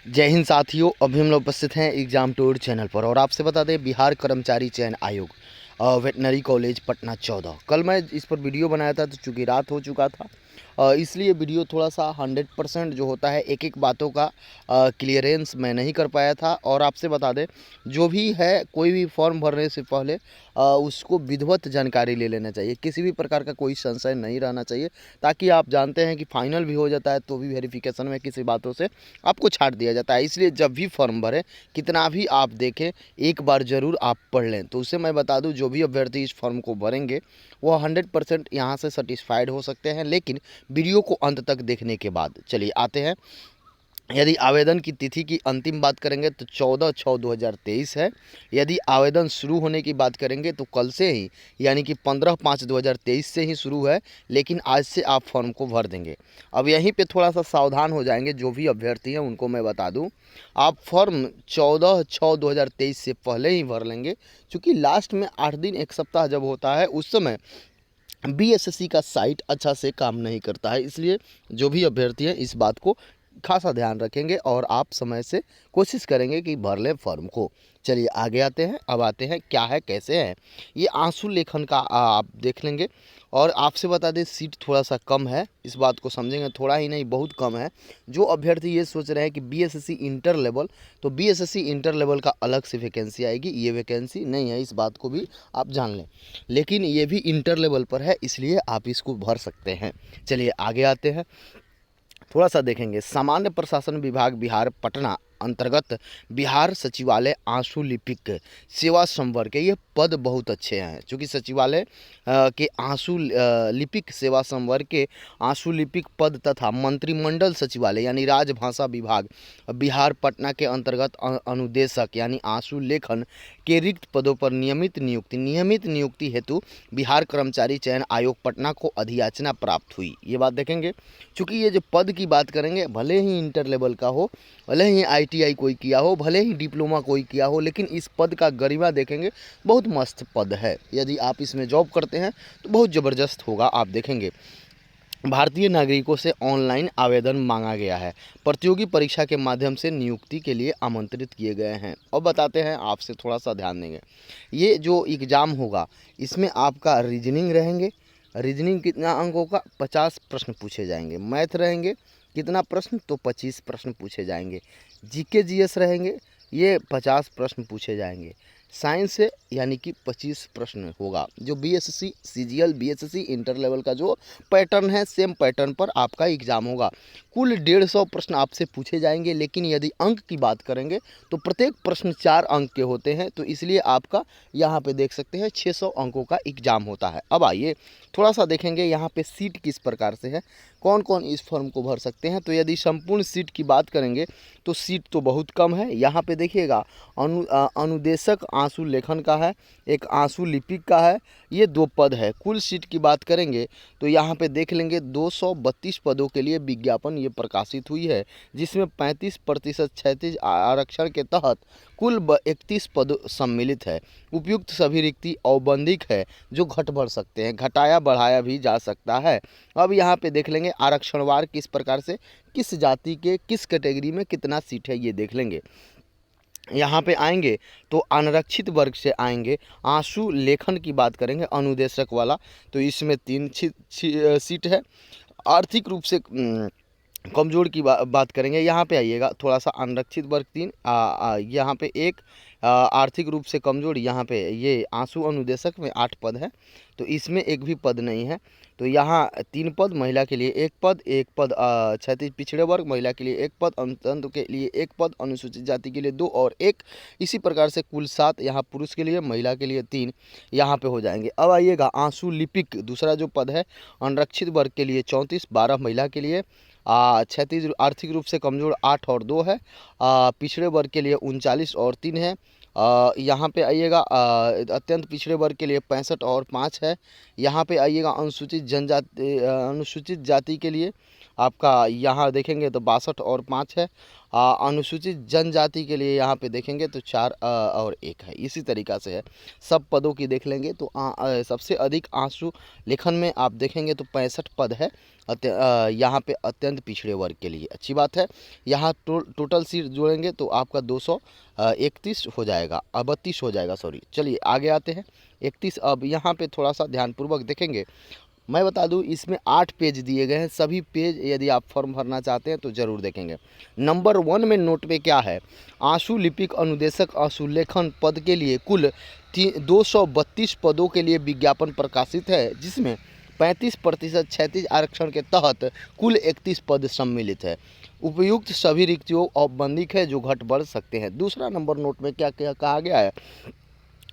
जय हिंद साथियों, अभी हम लोग उपस्थित हैं एग्जाम टूर चैनल पर और आपसे बता दें बिहार कर्मचारी चयन आयोग वेटनरी कॉलेज पटना 14। कल मैं इस पर वीडियो बनाया था तो चूँकि रात हो चुका था, इसलिए वीडियो थोड़ा सा 100% जो होता है एक एक बातों का क्लियरेंस मैं नहीं कर पाया था। और आपसे बता दें जो भी है कोई भी फॉर्म भरने से पहले उसको विधिवत जानकारी ले लेना चाहिए, किसी भी प्रकार का कोई संशय नहीं रहना चाहिए, ताकि आप जानते हैं कि फाइनल भी हो जाता है तो भी वेरिफिकेशन में किसी बातों से आपको छाट दिया जाता है। इसलिए जब भी फॉर्म भरें, कितना भी आप देखें, एक बार ज़रूर आप पढ़ लें। तो उससे मैं बता दूं, जो भी अभ्यर्थी इस फॉर्म को भरेंगे वो 100% यहाँ से सेटिस्फाइड हो सकते हैं, लेकिन वीडियो को अंत तक देखने के बाद। चलिए आते हैं, यदि आवेदन की तिथि की अंतिम बात करेंगे तो 14/6/2023 है। यदि आवेदन शुरू होने की बात करेंगे तो कल से ही, यानी कि 15/5/2023 से ही शुरू है, लेकिन आज से आप फॉर्म को भर देंगे। अब यहीं पे थोड़ा सा सावधान हो जाएंगे जो भी अभ्यर्थी हैं, उनको मैं बता दूं, आप फॉर्म 14/6/2023 से पहले ही भर लेंगे, क्योंकि लास्ट में 8 दिन 1 सप्ताह जब होता है उस समय बीएसएससी का साइट अच्छा से काम नहीं करता है। इसलिए जो भी अभ्यर्थी हैं इस बात को खासा ध्यान रखेंगे और आप समय से कोशिश करेंगे कि भर लें फॉर्म को। चलिए आगे आते हैं, अब आते हैं क्या है कैसे है। ये आंसू लेखन का आप देख लेंगे। और आपसे बता दें सीट थोड़ा सा कम है, इस बात को समझेंगे, थोड़ा ही नहीं बहुत कम है। जो अभ्यर्थी ये सोच रहे हैं कि बीएसएससी इंटर लेवल, तो बीएसएससी इंटर लेवल का अलग से वैकेंसी आएगी, ये वैकेंसी नहीं है, इस बात को भी आप जान लें। लेकिन ये भी इंटर लेवल पर है, इसलिए आप इसको भर सकते हैं। चलिए आगे आते हैं, थोड़ा सा देखेंगे। सामान्य प्रशासन विभाग बिहार पटना अंतर्गत बिहार सचिवालय आंसू लिपिक सेवा संवर्ग के ये पद बहुत अच्छे हैं, क्योंकि सचिवालय के आंसू लिपिक सेवा संवर्ग के आंसू लिपिक पद तथा मंत्रिमंडल सचिवालय यानी राजभाषा विभाग बिहार पटना के अंतर्गत अनुदेशक यानी आंसू लेखन के रिक्त पदों पर नियमित नियुक्ति हेतु बिहार कर्मचारी चयन आयोग पटना को अधियाचना प्राप्त हुई। ये बात देखेंगे, चूँकि ये जो पद की बात करेंगे, भले ही इंटर लेवल का हो, भले ही आईटीआई कोई किया हो, भले ही डिप्लोमा कोई किया हो, लेकिन इस पद का गरिमा देखेंगे, बहुत मस्त पद है। यदि आप इसमें जॉब करते हैं तो बहुत ज़बरदस्त होगा। आप देखेंगे भारतीय नागरिकों से ऑनलाइन आवेदन मांगा गया है, प्रतियोगी परीक्षा के माध्यम से नियुक्ति के लिए आमंत्रित किए गए हैं। और बताते हैं, आपसे थोड़ा सा ध्यान देंगे, ये जो एग्ज़ाम होगा इसमें आपका रीजनिंग रहेंगे। रीजनिंग कितना अंकों का? 50 प्रश्न पूछे जाएंगे। मैथ रहेंगे कितना प्रश्न? तो 25 प्रश्न पूछे जाएंगे। जीके जीएस रहेंगे, ये 50 प्रश्न पूछे जाएंगे। साइंस से यानी कि 25 प्रश्न होगा। जो BSc CGL BSc inter level का जो पैटर्न है, सेम पैटर्न पर आपका एग्ज़ाम होगा। कुल 150 प्रश्न आपसे पूछे जाएंगे, लेकिन यदि अंक की बात करेंगे तो प्रत्येक प्रश्न 4 अंक के होते हैं, तो इसलिए आपका यहाँ पे देख सकते हैं 600 अंकों का एग्ज़ाम होता है। अब आइए थोड़ा सा देखेंगे यहाँ पे सीट किस प्रकार से है, कौन कौन इस फॉर्म को भर सकते हैं। तो यदि संपूर्ण सीट की बात करेंगे तो सीट तो बहुत कम है। यहाँ पे देखिएगा अनुदेशक आंसू लेखन का है, एक आंसू लिपिक का है, ये 2 पद है। कुल सीट की बात करेंगे तो यहाँ पे देख लेंगे 232 पदों के लिए विज्ञापन ये प्रकाशित हुई है, जिसमें 35% क्षैतिज आरक्षण के तहत कुल 31 पद सम्मिलित है। उपयुक्त सभी रिक्ति औबंधिक है, जो घट बढ़ सकते हैं, घटाया बढ़ाया भी जा सकता है। अब यहाँ पे देख लेंगे आरक्षणवार किस प्रकार से, किस जाति के किस कैटेगरी में कितना सीट है, ये देख लेंगे। यहाँ पे आएंगे तो अनारक्षित वर्ग से आएंगे। आंसू लेखन की बात करेंगे अनुदेशक वाला, तो इसमें 3 सीट है। आर्थिक रूप से कमज़ोर की बात करेंगे, यहाँ पे आइएगा, थोड़ा सा अनारक्षित वर्ग 3, यहाँ पे एक आर्थिक रूप से कमज़ोर, यहाँ पे ये आंसू अनुदेशक में 8 पद है, तो इसमें एक भी पद नहीं है। तो यहाँ 3 पद, महिला के लिए 1 पद, 1 पद क्षैतिज पिछड़े वर्ग, महिला के लिए 1 पद, अंतरंग के लिए 1 पद, अनुसूचित जाति के लिए 2 और 1, इसी प्रकार से कुल 7 यहाँ पुरुष के लिए, महिला के लिए 3 यहाँ पे हो जाएंगे। अब आइएगा आंसू लिपिक दूसरा जो पद है, अनरक्षित वर्ग के लिए 34, 12 महिला के लिए, क्षैतिज आर्थिक रूप से कमज़ोर 8 और 2 है, पिछड़े वर्ग के लिए 39 और 3 है, यहाँ पे आइएगा अत्यंत पिछड़े वर्ग के लिए 65 और 5 है। यहाँ पे आइएगा अनुसूचित जनजाति अनुसूचित जाति के लिए आपका यहाँ देखेंगे तो 62 और 5 है। अनुसूचित जनजाति के लिए यहाँ पे देखेंगे तो 4 और 1 है। इसी तरीक़ा से है, सब पदों की देख लेंगे तो सबसे अधिक आंसू लेखन में आप देखेंगे तो 65 पद है यहाँ पे अत्यंत पिछड़े वर्ग के लिए। अच्छी बात है। यहाँ टोटल सीट जोड़ेंगे तो आपका 231 हो जाएगा, 32 हो जाएगा, सॉरी। चलिए आगे आते हैं 31। अब यहाँ पे थोड़ा सा ध्यानपूर्वक देखेंगे। मैं बता दूं इसमें 8 पेज दिए गए हैं। सभी पेज यदि आप फॉर्म भरना चाहते हैं तो ज़रूर देखेंगे। नंबर 1 में नोट पे क्या है, आंसू लिपिक अनुदेशक आंसुलेखन पद के लिए कुल 232 पदों के लिए विज्ञापन प्रकाशित है, जिसमें 35% क्षैतिज आरक्षण के तहत कुल 31 पद सम्मिलित है। उपयुक्त सभी रिक्तियों औपबंधिक है जो घट बढ़ सकते हैं। दूसरा नंबर नोट में क्या क्या कहा गया है,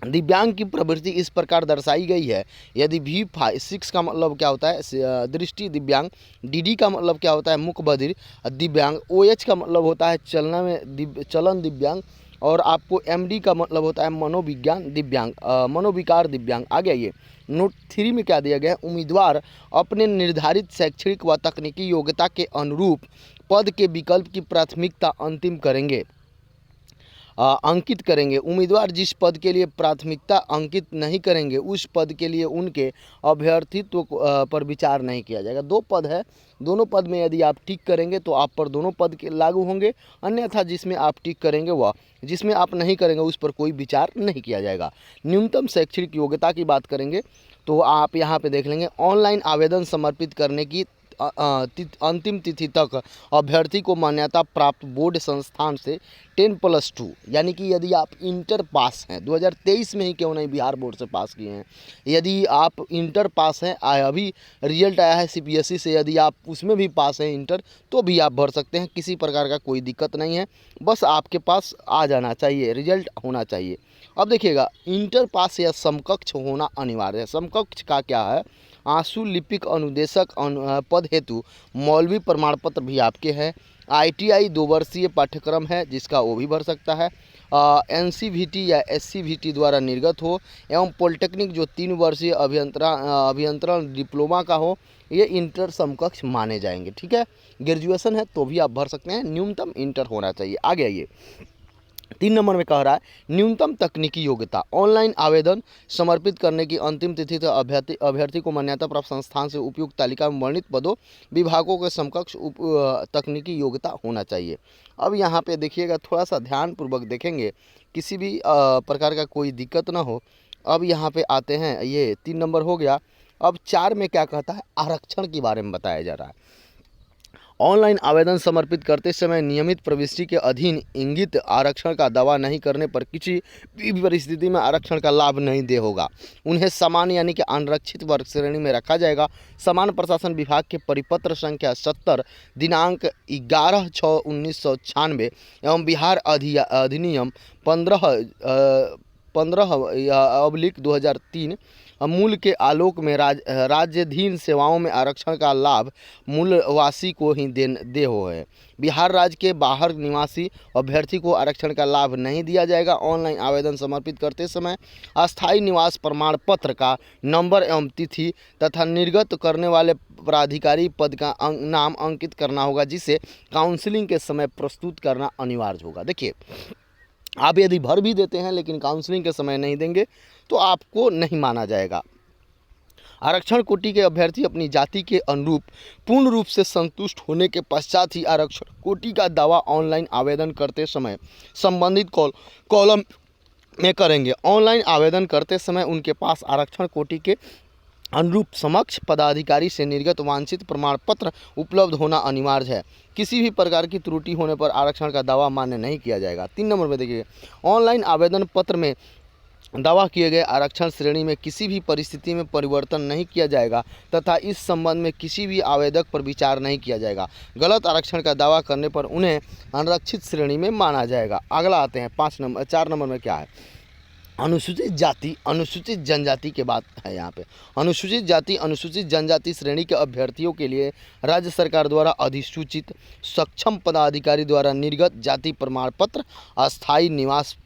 दिव्यांग की प्रवृत्ति इस प्रकार दर्शाई गई है। यदि V6 का मतलब क्या होता है, दृष्टि दिव्यांग। DD का मतलब क्या होता है, मुख बधिर दिव्यांग। OH का मतलब होता है चलन दिव्यांग। और आपको MD का मतलब होता है मनोविज्ञान दिव्यांग, मनोविकार दिव्यांग। आगे आइए, नोट 3 में क्या दिया गया है, उम्मीदवार अपने निर्धारित शैक्षणिक व तकनीकी योग्यता के अनुरूप पद के विकल्प की प्राथमिकता अंकित करेंगे। उम्मीदवार जिस पद के लिए प्राथमिकता अंकित नहीं करेंगे उस पद के लिए उनके अभ्यर्थित्व पर विचार नहीं किया जाएगा। 2 पद है, दोनों पद में यदि आप टिक करेंगे तो आप पर दोनों पद के लागू होंगे, अन्यथा जिसमें आप टिक करेंगे वह, जिसमें आप नहीं करेंगे उस पर कोई विचार नहीं किया जाएगा। न्यूनतम शैक्षणिक योग्यता की बात करेंगे तो आप यहाँ पे देख लेंगे, ऑनलाइन आवेदन समर्पित करने की अंतिम तिथि तक अभ्यर्थी को मान्यता प्राप्त बोर्ड संस्थान से 10+2, यानी कि यदि आप इंटर पास हैं, 2023 में ही क्यों नहीं बिहार बोर्ड से पास किए हैं, यदि आप इंटर पास हैं, अभी रिजल्ट आया है CPSE से, यदि आप उसमें भी पास हैं इंटर, तो भी आप भर सकते हैं। किसी प्रकार का कोई दिक्कत नहीं है, बस आपके पास आ जाना चाहिए, रिजल्ट होना चाहिए। अब देखिएगा, इंटर पास या समकक्ष होना अनिवार्य है। समकक्ष का क्या है, आंसू लिपिक अनुदेशक पद हेतु मौलवी प्रमाण पत्र भी आपके हैं। ITI 2 वर्षीय पाठ्यक्रम है जिसका वो भी भर सकता है। NCVT या SCVT द्वारा निर्गत हो, एवं पॉलिटेक्निक जो 3 वर्षीय अभियंत्रण डिप्लोमा का हो, ये इंटर समकक्ष माने जाएंगे। ठीक है, ग्रेजुएशन है तो भी आप भर सकते हैं, न्यूनतम इंटर होना चाहिए। आगे आइए, 3 नंबर में कह रहा है, न्यूनतम तकनीकी योग्यता। ऑनलाइन आवेदन समर्पित करने की अंतिम तिथि तक अभ्यर्थी को मान्यता प्राप्त संस्थान से उपयुक्त तालिका में वर्णित पदों विभागों के समकक्ष तकनीकी योग्यता होना चाहिए। अब यहाँ पे देखिएगा, थोड़ा सा ध्यानपूर्वक देखेंगे, किसी भी प्रकार का कोई दिक्कत ना हो। अब यहाँ पे आते हैं, ये 3 नंबर हो गया। अब 4 में क्या कहता है, आरक्षण के बारे में बताया जा रहा है। ऑनलाइन आवेदन समर्पित करते समय नियमित प्रविष्टि के अधीन इंगित आरक्षण का दावा नहीं करने पर किसी भी परिस्थिति में आरक्षण का लाभ नहीं दे होगा। उन्हें समान यानी कि अनारक्षित वर्ग श्रेणी में रखा जाएगा। समान प्रशासन विभाग के परिपत्र संख्या 70 दिनांक 11/6/1996 एवं बिहार अधिनियम 15/2003 मूल के आलोक में राज्याधीन सेवाओं में आरक्षण का लाभ मूलवासी को ही दे हो है। बिहार राज्य के बाहर निवासी अभ्यर्थी को आरक्षण का लाभ नहीं दिया जाएगा। ऑनलाइन आवेदन समर्पित करते समय अस्थायी निवास प्रमाण पत्र का नंबर एवं तिथि तथा निर्गत करने वाले प्राधिकारी पद का नाम अंकित करना होगा, जिसे काउंसलिंग के समय प्रस्तुत करना अनिवार्य होगा। देखिए, आप यदि भर भी देते हैं लेकिन काउंसलिंग के समय नहीं देंगे तो आपको नहीं माना जाएगा। आरक्षण कोटि के अभ्यर्थी अपनी जाति के अनुरूप पूर्ण रूप से संतुष्ट होने के पश्चात ही आरक्षण कोटि का दावा ऑनलाइन आवेदन करते समय संबंधित कॉलम में करेंगे। ऑनलाइन आवेदन करते समय उनके पास आरक्षण कोटि के अनुरूप समक्ष पदाधिकारी से निर्गत वांछित प्रमाण पत्र उपलब्ध होना अनिवार्य है। किसी भी प्रकार की त्रुटि होने पर आरक्षण का दावा मान्य नहीं किया जाएगा। 3 नंबर में देखिए, ऑनलाइन आवेदन पत्र में दावा किए गए आरक्षण श्रेणी में किसी भी परिस्थिति में परिवर्तन नहीं किया जाएगा तथा इस संबंध में किसी भी आवेदक पर विचार नहीं किया जाएगा। गलत आरक्षण का दावा करने पर उन्हें अनारक्षित श्रेणी में माना जाएगा। अगला आते हैं 4 नंबर में क्या है, अनुसूचित जाति अनुसूचित जनजाति के बात है। यहाँ पे अनुसूचित जाति अनुसूचित जनजाति श्रेणी के अभ्यर्थियों के लिए राज्य सरकार द्वारा अधिसूचित सक्षम पदाधिकारी द्वारा निर्गत जाति प्रमाण पत्र अस्थायी निवास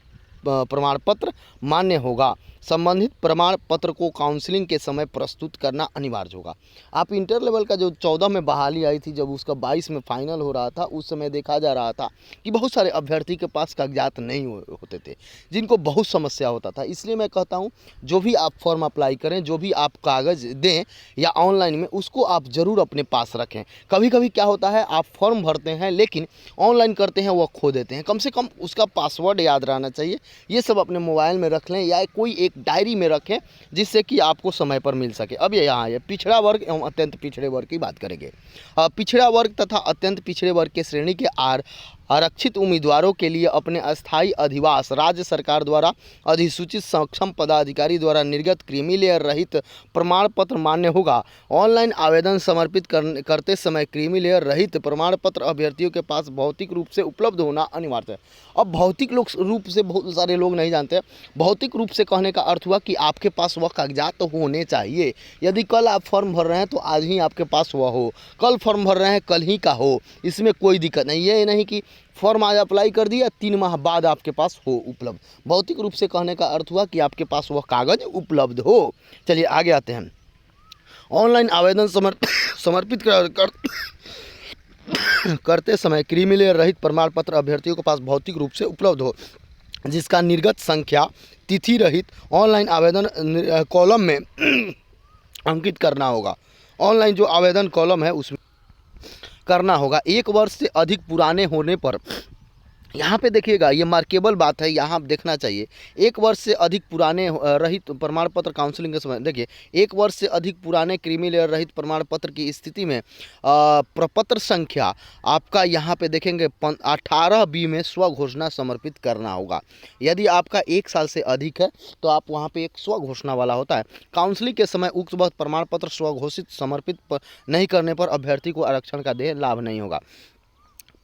प्रमाण पत्र मान्य होगा। संबंधित प्रमाण पत्र को काउंसलिंग के समय प्रस्तुत करना अनिवार्य होगा। आप इंटर लेवल का जो 14 में बहाली आई थी, जब उसका 22 में फाइनल हो रहा था, उस समय देखा जा रहा था कि बहुत सारे अभ्यर्थी के पास कागजात नहीं होते थे, जिनको बहुत समस्या होता था। इसलिए मैं कहता हूँ जो भी आप फॉर्म अप्लाई करें, जो भी आप कागज़ दें या ऑनलाइन में, उसको आप ज़रूर अपने पास रखें। कभी कभी क्या होता है, आप फॉर्म भरते हैं लेकिन ऑनलाइन करते हैं वह खो देते हैं। कम से कम उसका पासवर्ड याद रहना चाहिए। ये सब अपने मोबाइल में रख लें या कोई एक डायरी में रखें, जिससे कि आपको समय पर मिल सके। अब ये यहाँ है पिछड़ा वर्ग एवं अत्यंत पिछड़े वर्ग की बात करेंगे। पिछड़ा वर्ग तथा अत्यंत पिछड़े वर्ग के श्रेणी के आरक्षित उम्मीदवारों के लिए अपने अस्थायी अधिवास राज्य सरकार द्वारा अधिसूचित सक्षम पदाधिकारी द्वारा निर्गत क्रीमी लेयर रहित प्रमाण पत्र मान्य होगा। ऑनलाइन आवेदन समर्पित करते समय क्रीमी लेयर रहित प्रमाण पत्र अभ्यर्थियों के पास भौतिक रूप से उपलब्ध होना अनिवार्य है। अब भौतिक रूप से बहुत सारे लोग नहीं जानते। भौतिक रूप से कहने का अर्थ हुआ कि आपके पास वह कागजात तो होने चाहिए। यदि कल आप फॉर्म भर रहे हैं तो आज ही आपके पास वह हो, कल फॉर्म भर रहे हैं कल ही का हो, इसमें कोई दिक्कत नहीं। ये नहीं कि फॉर्म आज अप्लाई कर दिया 3 माह बाद आपके पास हो उपलब्ध। भौतिक रूप से कहने का अर्थ हुआ कि आपके पास वह कागज़ उपलब्ध हो। चलिए आगे आते हैं। ऑनलाइन आवेदन समर्पित करते समय क्रीमी लेयर रहित प्रमाण पत्र अभ्यर्थियों के पास भौतिक रूप से उपलब्ध हो, जिसका निर्गत संख्या तिथि रहित ऑनलाइन आवेदन कॉलम में अंकित करना होगा। ऑनलाइन जो आवेदन कॉलम है उसमें करना होगा। 1 वर्ष से अधिक पुराने होने पर, यहाँ पे देखिएगा ये मार्केबल बात है, यहाँ देखना चाहिए। 1 वर्ष से अधिक पुराने रहित प्रमाण पत्र काउंसलिंग के समय, देखिए 1 वर्ष से अधिक पुराने क्रीमी लेयर रहित प्रमाण पत्र की स्थिति में प्रपत्र संख्या आपका यहाँ पे देखेंगे 18B में स्व घोषणा समर्पित करना होगा। यदि आपका 1 साल से अधिक है तो आप वहाँ पे एक स्व घोषणा वाला होता है। काउंसलिंग के समय उक्त प्रमाण पत्र स्व घोषित समर्पित नहीं करने पर अभ्यर्थी को आरक्षण का लाभ नहीं होगा।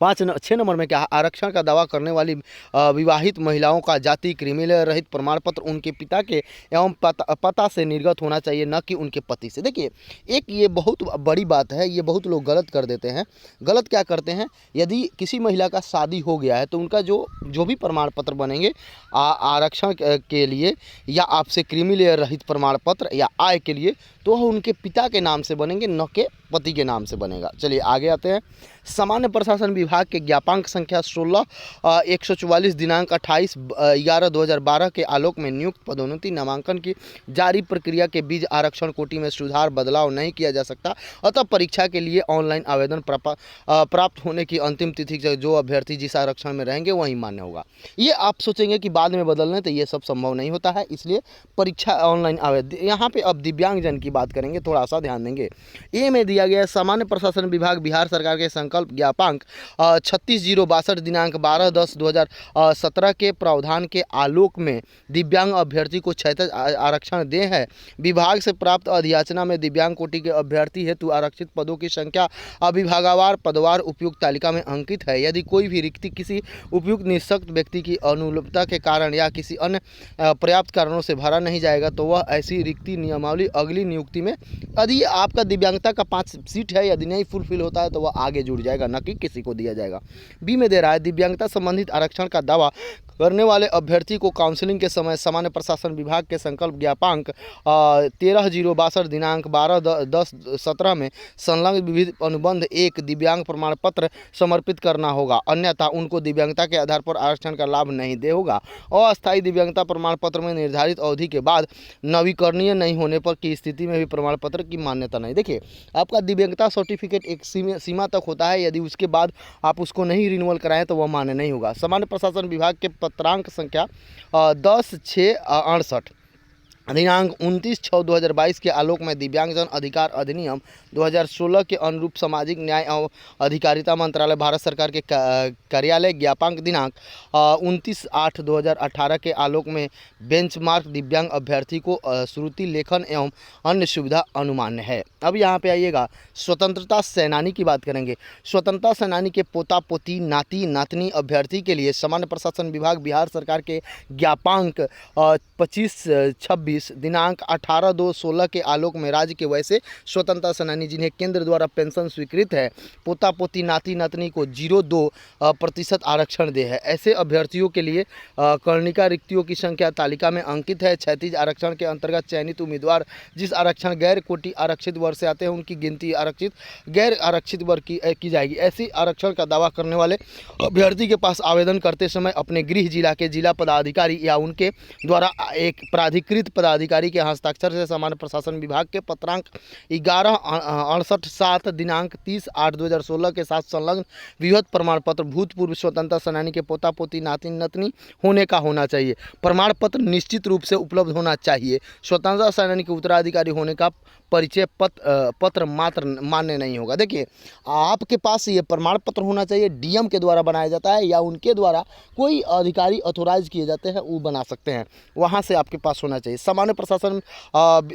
6 नंबर में क्या, आरक्षण का दावा करने वाली विवाहित महिलाओं का जाति क्रीमी लेयर रहित प्रमाण पत्र उनके पिता के एवं पता से निर्गत होना चाहिए, न कि उनके पति से। देखिए एक ये बहुत बड़ी बात है, ये बहुत लोग गलत कर देते हैं। गलत क्या करते हैं, यदि किसी महिला का शादी हो गया है तो उनका जो भी प्रमाण पत्र बनेंगे आरक्षण के लिए या आपसे क्रीमी लेयर रहित प्रमाण पत्र या आय के लिए, तो वह उनके पिता के नाम से बनेंगे, न कि पति के नाम से बनेगा। चलिए आगे आते हैं। सामान्य प्रशासन विभाग के ज्ञापांक संख्या 16/144 दिनांक 28/11/2012 के आलोक में नियुक्त पदोन्नति नामांकन की जारी प्रक्रिया के बीच आरक्षण कोटि में सुधार बदलाव नहीं किया जा सकता। अतः परीक्षा के लिए ऑनलाइन आवेदन प्राप्त होने की अंतिम तिथि जो अभ्यर्थी जिस आरक्षण में रहेंगे वही मान्य होगा। ये आप सोचेंगे कि बाद में बदलने, तो ये सब संभव नहीं होता है, इसलिए परीक्षा ऑनलाइन आवेदन। यहाँ पे अब दिव्यांगजन की बात करेंगे, थोड़ा सा ध्यान देंगे। ए में दिया गया सामान्य प्रशासन विभाग बिहार सरकार के संकल्प ज्ञापांक 36/062 दिनांक 12/10/2017 के प्रावधान के आलोक में दिव्यांग अभ्यर्थी को क्षैतिज आरक्षण दे है। विभाग से प्राप्त अधियाचना में दिव्यांग कोटि के अभ्यर्थी हेतु आरक्षित पदों की संख्या विभागवार पदवार उपयुक्त तालिका में अंकित है। यदि कोई भी रिक्ति किसी उपयुक्त निःशक्त व्यक्ति की अनुपलब्धता के कारण या किसी अन्य पर्याप्त कारणों से भरा नहीं जाएगा तो वह ऐसी रिक्ति नियमावली अगली नियुक्ति में, यदि आपका दिव्यांगता का 5 सीट है, यदि नहीं फुलफिल होता है तो वह आगे जुड़ जाएगा, न कि किसी को दिया जाएगा। बी में दे रहा है दिव्यांगता संबंधित आरक्षण का दावा करने वाले अभ्यर्थी को काउंसलिंग के समय सामान्य प्रशासन विभाग के संकल्प ज्ञापांक 13/062 दिनांक 12/10/17 में संलग्न विविध अनुबंध 1 दिव्यांग प्रमाण पत्र समर्पित करना होगा, अन्यथा उनको दिव्यांगता के आधार पर आरक्षण का लाभ नहीं दे होगा। अस्थायी दिव्यांगता प्रमाण पत्र में निर्धारित अवधि के बाद नवीकरणीय नहीं होने पर की स्थिति में भी प्रमाण पत्र की मान्यता नहीं। देखिए आपका दिव्यांगता सर्टिफिकेट एक सीमा तक होता है, यदि उसके बाद आप उसको नहीं रिन्यूअल कराएं तो वह मान्य नहीं होगा। सामान्य प्रशासन विभाग के पत्रांक संख्या 10/6/68 दिनांक 29/6/2022 के आलोक में दिव्यांगजन अधिकार अधिनियम 2016 के अनुरूप सामाजिक न्याय एवं अधिकारिता मंत्रालय भारत सरकार के कार्यालय ज्ञापांक दिनांक 29/8/2018 के आलोक में बेंचमार्क दिव्यांग अभ्यर्थी को श्रुति लेखन एवं अन्य सुविधा अनुमान्य है। अब यहाँ पे आइएगा, स्वतंत्रता सेनानी की बात करेंगे। स्वतंत्रता सेनानी के पोता पोती नाती नातनी अभ्यर्थी के लिए सामान्य प्रशासन विभाग बिहार सरकार के ज्ञापांक 25/26 42 दिनांक 18/2/16 के आलोक में राज्य के वैसे स्वतंत्रता सेनानी जिन्हें केंद्र द्वारा पेंशन स्वीकृत है, पोता पोती नाती नातनी को 0.2% आरक्षण दे है। ऐसे अभ्यर्थियों के लिए कर्णिका रिक्तियों की संख्या तालिका में अंकित है। क्षैतिज आरक्षण के अंतर्गत चयनित उम्मीदवार जिस आरक्षण गैर कोटि आरक्षित वर्ग से आते हैं उनकी गिनती आरक्षित गैर आरक्षित वर्ग की जाएगी। ऐसी आरक्षण का दावा करने वाले अभ्यर्थी के पास आवेदन करते समय अपने गृह जिला के जिला पदाधिकारी या उनके द्वारा एक प्राधिकृत पदाधिकारी के हस्ताक्षर से सामान्य प्रशासन विभाग के पत्रांक 11/68/7 दिनांक 30/8/2016 के साथ संलग्न विधिवत प्रमाण पत्र भूतपूर्व स्वतंत्रता सेनानी के पोता पोती नाती नातनी होने का होना चाहिए। प्रमाण पत्र निश्चित रूप से उपलब्ध होना चाहिए। स्वतंत्रता सेनानी के उत्तराधिकारी होने का परिचय पत्र मात्र मान्य नहीं होगा। देखिए, आपके पास ये प्रमाण पत्र होना चाहिए। डीएम के द्वारा बनाया जाता है या उनके द्वारा कोई अधिकारी ऑथोराइज किए जाते हैं, वो बना सकते हैं, वहाँ से आपके पास होना चाहिए। सामान्य प्रशासन,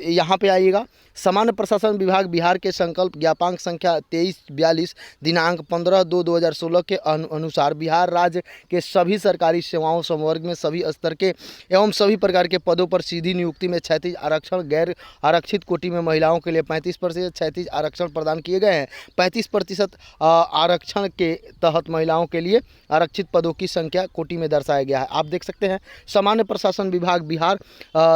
यहाँ पे आइएगा, सामान्य प्रशासन विभाग बिहार के संकल्प ज्ञापांक संख्या 2342 दिनांक 15/2/2016 के अनुसार बिहार राज्य के सभी सरकारी सेवाओं संवर्ग में सभी स्तर के एवं सभी प्रकार के पदों पर सीधी नियुक्ति में क्षैतिज आरक्षण, गैर आरक्षित कोटि में महिलाओं के लिए 35% क्षैतिज आरक्षण प्रदान किए गए हैं। 35% आरक्षण के तहत महिलाओं के लिए आरक्षित पदों की संख्या कोटि में दर्शाया गया है। आप देख सकते हैं, सामान्य प्रशासन विभाग बिहार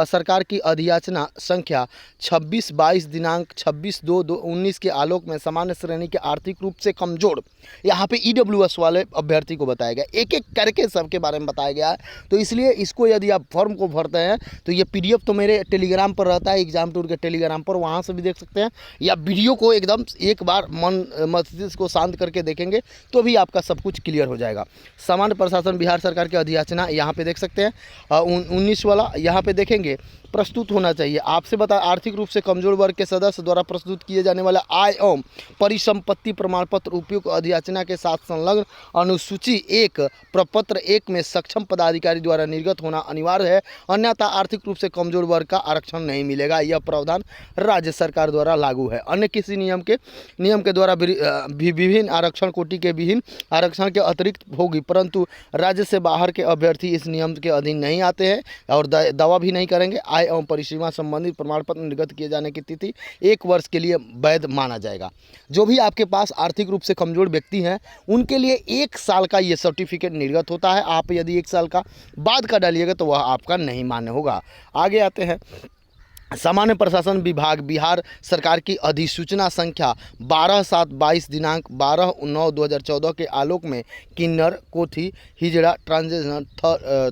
सरकार की अधियाचना संख्या 26/22 दिनांक 26/2/19 के आलोक में सामान्य श्रेणी के आर्थिक रूप से कमजोर, यहाँ पे ईडब्ल्यूएस वाले अभ्यर्थी को बताया गया, एक एक करके सबके बारे में बताया गया है। तो इसलिए इसको यदि आप फॉर्म को भरते हैं तो ये पीडीएफ तो मेरे टेलीग्राम पर रहता है, एग्जाम टूर के टेलीग्राम पर, वहाँ से भी देख सकते हैं, या वीडियो को एकदम एक बार मस्तिष्क को शांत करके देखेंगे तो भी आपका सब कुछ क्लियर हो जाएगा। सामान्य प्रशासन बिहार सरकार की अधियाचना यहाँ पे देख सकते हैं, 19 वाला यहाँ पे देखेंगे, प्रस्तुत होना चाहिए। आपसे बता, आर्थिक रूप से कमजोर वर्ग के सदस्य द्वारा प्रस्तुत किए जाने वाला आय एवं परिसंपत्ति प्रमाण पत्र उपयुक्त अधियाचना के साथ संलग्न अनुसूची 1 प्रपत्र 1 में सक्षम पदाधिकारी द्वारा निर्गत होना अनिवार्य है, अन्यथा आर्थिक रूप से कमजोर वर्ग का आरक्षण नहीं मिलेगा। यह प्रावधान राज्य सरकार द्वारा लागू है। अन्य किसी नियम के द्वारा विभिन्न आरक्षण कोटि के विभिन्न आरक्षण के अतिरिक्त होगी, परंतु राज्य से बाहर के अभ्यर्थी इस नियम के अधीन नहीं आते हैं और दावा भी नहीं करेंगे। आय एवं परिसीमा संबंधित प्रमाण पत्र निर्गत किए जाने की तिथि 1 वर्ष के लिए वैध माना जाएगा। जो भी आपके पास आर्थिक रूप से कमजोर व्यक्ति हैं उनके लिए 1 साल का ये सर्टिफिकेट निर्गत होता है। आप यदि 1 साल का बाद का डालिएगा तो वह आपका नहीं मान्य होगा। आगे आते हैं, सामान्य प्रशासन विभाग बिहार सरकार की अधिसूचना संख्या 12/7/22 दिनांक 12/9/2014 के आलोक में किन्नर, कोठी, हिजड़ा, ट्रांसजेंडर,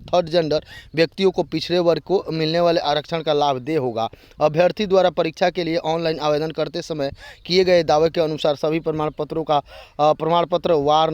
थर्ड जेंडर व्यक्तियों को पिछड़े वर्ग को मिलने वाले आरक्षण का लाभ दे होगा। अभ्यर्थी द्वारा परीक्षा के लिए ऑनलाइन आवेदन करते समय किए गए दावे के अनुसार सभी प्रमाण पत्रों का प्रमाण पत्र, वार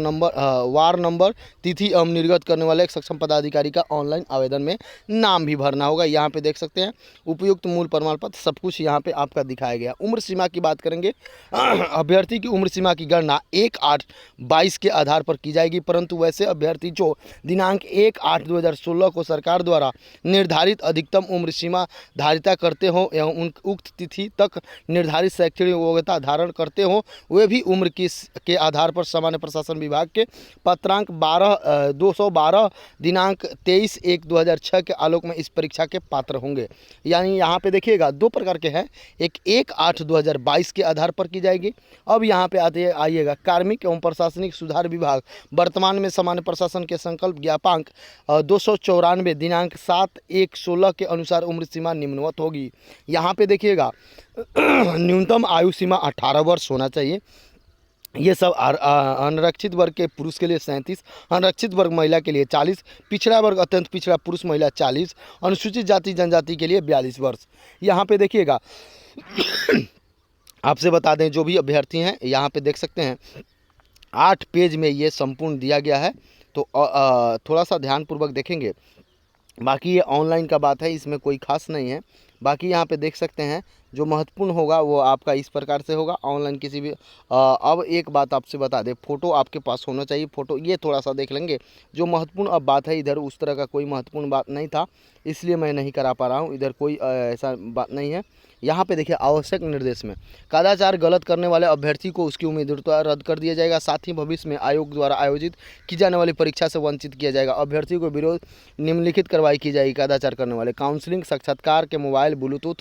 नंबर, तिथि एवं निर्गत करने वाले एक सक्षम पदाधिकारी का ऑनलाइन आवेदन में नाम भी भरना होगा। यहाँ पे देख सकते हैं, उपयुक्त मूल प्रमाण पत्र, सब कुछ यहाँ पे आपका दिखाया गया। उम्र सीमा की बात करेंगे, अभ्यर्थी की उम्र सीमा की गणना 1/8/22 के आधार पर की जाएगी, परंतु वैसे अभ्यर्थी जो दिनांक 1/8/2016 को सरकार द्वारा निर्धारित अधिकतम उम्र सीमा धारिता करते हो एवं उक्त तिथि तक निर्धारित शैक्षणिक योग्यता धारण करते हो, वे भी उम्र के आधार पर सामान्य प्रशासन विभाग के पत्रांक 212 दिनांक 23/1/2006 के आलोक में इस परीक्षा के पात्र होंगे। यानी यहाँ पे देखिएगा 2 प्रकार के हैं, एक 1/8/2022 के आधार पर की जाएगी। अब यहाँ पे आइएगा, कार्मिक एवं प्रशासनिक सुधार विभाग वर्तमान में सामान्य प्रशासन के संकल्प ज्ञापांक 294 दिनांक 7/1/16 के अनुसार उम्र सीमा निम्नवत होगी। यहाँ पे देखिएगा न्यूनतम आयु सीमा 18 वर्ष होना चाहिए। ये सब अनारक्षित वर्ग के पुरुष के लिए 37, अनारक्षित वर्ग महिला के लिए 40, पिछड़ा वर्ग अत्यंत पिछड़ा पुरुष महिला 40, अनुसूचित जाति जनजाति के लिए 42 वर्ष। यहाँ पे देखिएगा आपसे बता दें, जो भी अभ्यर्थी हैं यहाँ पे देख सकते हैं 8 पेज में ये संपूर्ण दिया गया है, तो थोड़ा सा ध्यानपूर्वक देखेंगे। बाकी ये ऑनलाइन का बात है, इसमें कोई खास नहीं है। बाकी यहाँ पे देख सकते हैं जो महत्वपूर्ण होगा वो आपका इस प्रकार से होगा। ऑनलाइन किसी भी अब एक बात आपसे बता दें, फ़ोटो आपके पास होना चाहिए। फ़ोटो ये थोड़ा सा देख लेंगे, जो महत्वपूर्ण अब बात है, इधर उस तरह का कोई महत्वपूर्ण बात नहीं था, इसलिए मैं नहीं करा पा रहा हूँ। इधर कोई ऐसा बात नहीं है। यहाँ पे देखिए, आवश्यक निर्देश में कदाचार गलत करने वाले अभ्यर्थी को उसकी उम्मीदवार रद्द कर दिया जाएगा। साथ ही भविष्य में आयोग द्वारा आयोजित की जाने वाली परीक्षा से वंचित किया जाएगा। अभ्यर्थी को विरोध निम्नलिखित कार्रवाई की जाएगी। कदाचार करने वाले काउंसलिंग, साक्षात्कार के mobile mobile, Bluetooth,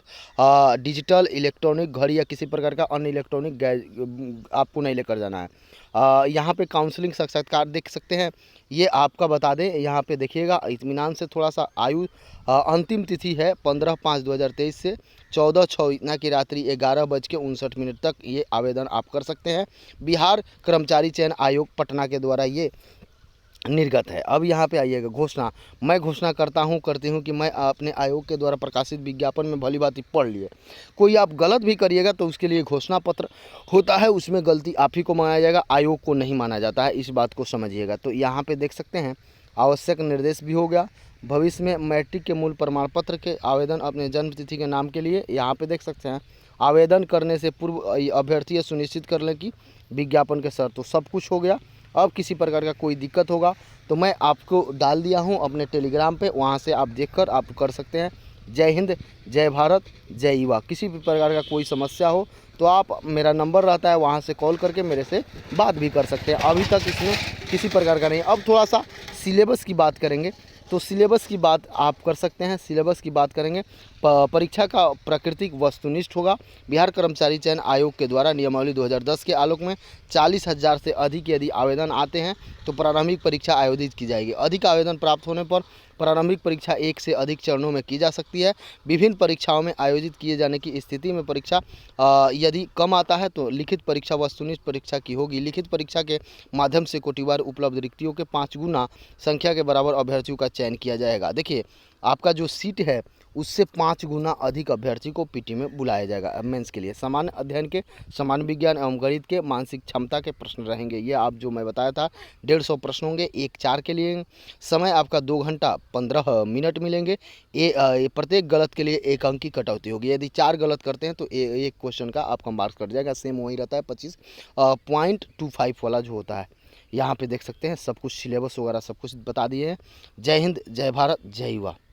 digital, electronic घड़ी या किसी प्रकार का अन्य इलेक्ट्रॉनिक आपको नहीं लेकर जाना है। यहाँ पे काउंसलिंग साक्षात्कार देख सकते हैं, ये आपका बता दें, यहाँ पे देखिएगा इत्मीनान से थोड़ा सा आयु अंतिम तिथि है 15/5/2023 से 14/6 इतना की रात्रि 11:59 तक ये आवेदन आप कर सकते हैं। बिहार कर्मचारी चयन आयोग पटना के द्वारा ये निर्गत है। अब यहाँ पे आइएगा घोषणा। मैं घोषणा करती हूँ कि मैं अपने आयोग के द्वारा प्रकाशित विज्ञापन में भली भांति पढ़ लिए। कोई आप गलत भी करिएगा तो उसके लिए घोषणा पत्र होता है, उसमें गलती आप ही को माना जाएगा, आयोग को नहीं माना जाता है, इस बात को समझिएगा। तो यहाँ पे देख सकते हैं आवश्यक निर्देश भी हो गया। भविष्य में मैट्रिक के मूल प्रमाण पत्र के आवेदन अपने जन्म तिथि के नाम के लिए यहाँ पे देख सकते हैं। आवेदन करने से पूर्व अभ्यर्थी यह सुनिश्चित कर लें कि विज्ञापन के शर्त तो सब कुछ हो गया। अब किसी प्रकार का कोई दिक्कत होगा तो मैं आपको डाल दिया हूं अपने टेलीग्राम पे, वहां से आप देखकर आप कर सकते हैं। जय हिंद, जय भारत, जय युवा। किसी भी प्रकार का कोई समस्या हो तो आप, मेरा नंबर रहता है, वहां से कॉल करके मेरे से बात भी कर सकते हैं। अभी तक इसमें किसी प्रकार का नहीं। अब थोड़ा सा सिलेबस की बात करेंगे, तो सिलेबस की बात आप कर सकते हैं। सिलेबस की बात करेंगे, परीक्षा का प्राकृतिक वस्तुनिष्ठ होगा। बिहार कर्मचारी चयन आयोग के द्वारा नियमावली 2010 के आलोक में 40,000 से अधिक यदि आवेदन आते हैं तो प्रारंभिक परीक्षा आयोजित की जाएगी। अधिक आवेदन प्राप्त होने पर प्रारंभिक परीक्षा एक से अधिक चरणों में की जा सकती है। विभिन्न परीक्षाओं में आयोजित किए जाने की स्थिति में परीक्षा यदि कम आता है तो लिखित परीक्षा वस्तुनिष्ठ परीक्षा की होगी। लिखित परीक्षा के माध्यम से कोटिवार उपलब्ध रिक्तियों के 5 गुना संख्या के बराबर अभ्यर्थियों का चयन किया जाएगा। देखिए, आपका जो सीट है उससे 5 गुना अधिक अभ्यर्थी को पीटी में बुलाया जाएगा मेंस के लिए। सामान्य अध्ययन के, सामान्य विज्ञान एवं गणित के, मानसिक क्षमता के प्रश्न रहेंगे। ये आप जो मैं बताया था 150 प्रश्न होंगे, एक 4 के लिए। समय आपका 2 घंटा 15 मिनट मिलेंगे। प्रत्येक गलत के लिए 1 अंक की कटौती होगी। यदि 4 गलत करते हैं तो एक क्वेश्चन का आपका मार्क्स कट जाएगा। सेम वही रहता है 25.25 वाला जो होता है। यहाँ पे देख सकते हैं सब कुछ सिलेबस वगैरह सब कुछ बता दिए हैं। जय हिंद, जय भारत, जय युवा।